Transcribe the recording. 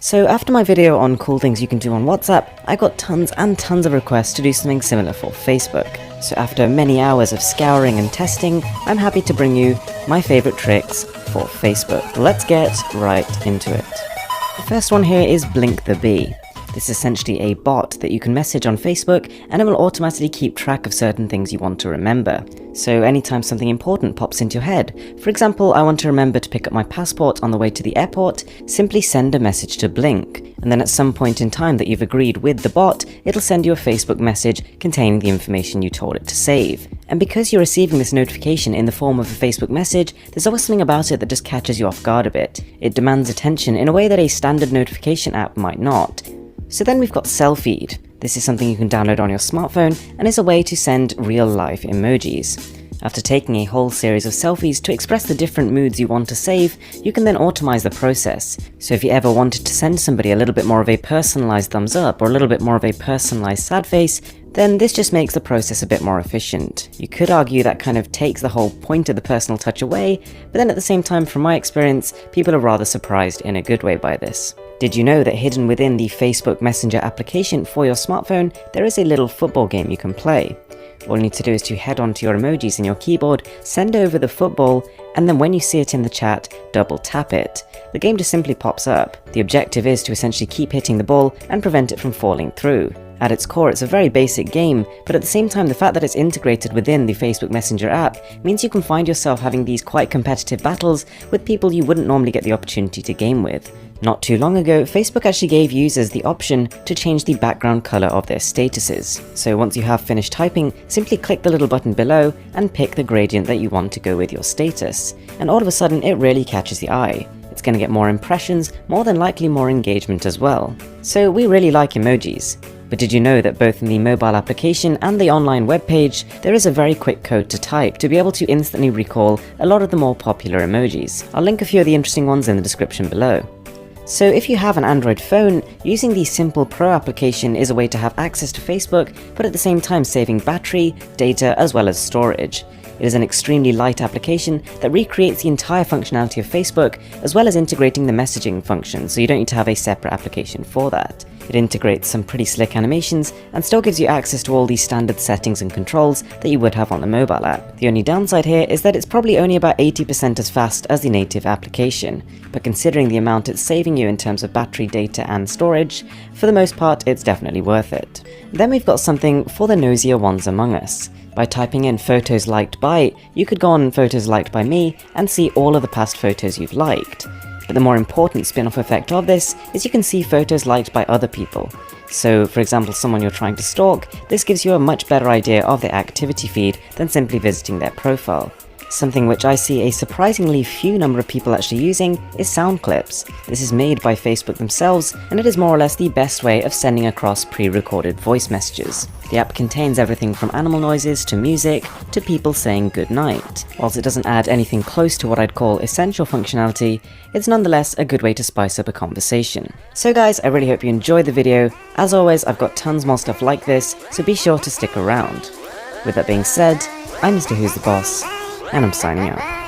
So after my video on cool things you can do on WhatsApp, I got tons and tons of requests to do something similar for Facebook. So after many hours of scouring and testing, I'm happy to bring you my favorite tricks for Facebook. Let's get right into it. The first one here is Blink the Bee. This is essentially a bot that you can message on Facebook and it will automatically keep track of certain things you want to remember. So anytime something important pops into your head, for example, I want to remember to pick up my passport on the way to the airport, simply send a message to Blink. And then at some point in time that you've agreed with the bot, it'll send you a Facebook message containing the information you told it to save. And because you're receiving this notification in the form of a Facebook message, there's always something about it that just catches you off guard a bit. It demands attention in a way that a standard notification app might not. So then we've got Selfeed. This is something you can download on your smartphone and is a way to send real-life emojis. After taking a whole series of selfies to express the different moods you want to save, you can then automize the process. So if you ever wanted to send somebody a little bit more of a personalized thumbs up or a little bit more of a personalized sad face, then this just makes the process a bit more efficient. You could argue that kind of takes the whole point of the personal touch away, but then at the same time, from my experience, people are rather surprised in a good way by this. Did you know that hidden within the Facebook Messenger application for your smartphone, there is a little football game you can play? All you need to do is to head onto your emojis in your keyboard, send over the football, and then when you see it in the chat, double tap it. The game just simply pops up. The objective is to essentially keep hitting the ball and prevent it from falling through. At its core, it's a very basic game, but at the same time, the fact that it's integrated within the Facebook Messenger app means you can find yourself having these quite competitive battles with people you wouldn't normally get the opportunity to game with. Not too long ago, Facebook actually gave users the option to change the background color of their statuses. So once you have finished typing, simply click the little button below and pick the gradient that you want to go with your status. And all of a sudden, it really catches the eye. It's going to get more impressions, more than likely more engagement as well. So we really like emojis. But did you know that both in the mobile application and the online webpage, there is a very quick code to type to be able to instantly recall a lot of the more popular emojis? I'll link a few of the interesting ones in the description below. So if you have an Android phone, using the Simple Pro application is a way to have access to Facebook, but at the same time saving battery, data, as well as storage. It is an extremely light application that recreates the entire functionality of Facebook, as well as integrating the messaging function, so you don't need to have a separate application for that. It integrates some pretty slick animations and still gives you access to all these standard settings and controls that you would have on the mobile app. The only downside here is that it's probably only about 80% as fast as the native application, but considering the amount it's saving you in terms of battery, data and storage, for the most part it's definitely worth it. Then we've got something for the nosier ones among us. By typing in photos liked by, you could go on photos liked by me and see all of the past photos you've liked. But the more important spin-off effect of this is you can see photos liked by other people. So for example, someone you're trying to stalk, this gives you a much better idea of their activity feed than simply visiting their profile. Something which I see a surprisingly few number of people actually using is sound clips. This is made by Facebook themselves, and it is more or less the best way of sending across pre-recorded voice messages. The app contains everything from animal noises to music to people saying goodnight. Whilst it doesn't add anything close to what I'd call essential functionality, it's nonetheless a good way to spice up a conversation. So guys, I really hope you enjoyed the video. As always, I've got tons more stuff like this, so be sure to stick around. With that being said, I'm Mr. Who's the Boss, and I'm signing out.